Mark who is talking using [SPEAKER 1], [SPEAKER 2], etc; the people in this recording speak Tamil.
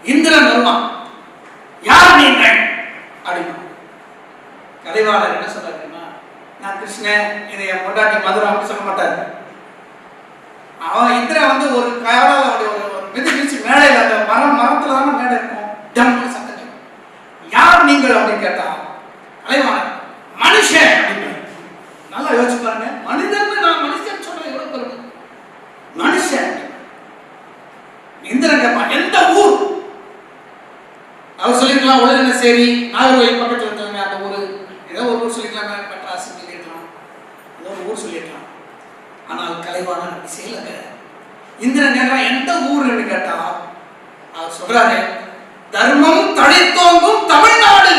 [SPEAKER 1] இந்திரன் வருவான். யார் நீங்கள் அப்படின்னா கலைவாணர் என்ன சொல்றாருன்னா, நான் கிருஷ்ணன், இதை என் பொண்டாட்டி மதுரை அப்படி சொல்ல மாட்டாரு. அவன் இந்திரன் வந்து ஒரு காலால ஒரு மிதிச்சு மேடையில் அந்த மரத்துல தானே மேடை இருக்கும், டம்னு சத்தம். யார் நீங்கள் அப்படின்னு கேட்டா கலைவாணர் மனுஷன் அப்படின்னு. நல்லா யோசிச்சு பாருங்க, மனிதன் நான் மனுஷன் சொல்றேன் எவ்வளவு பெருமை. மனுஷன். இந்திரன் கேட்பான் எந்த ஊர்? அவர் சொல்லிருக்கலாம் உலகநேசேரி, நாகர்கோயில் பக்கத்தில் இருந்தவங்க அந்த ஊர், ஏதோ ஒரு ஊர் சொல்லிக்கலாமே, மெட்ராஸ் சொல்லிருக்கலாம், ஏதோ ஒரு ஊர் சொல்லிருக்கலாம். ஆனால் கலைவாணர் அப்படி செய்யலங்க. இந்திரன் கேட்கலாம் எந்த ஊர்ன்னு கேட்டா அவர் சொல்றாரு, தர்மம் தழைத்தோங்கும் தமிழ்நாடு.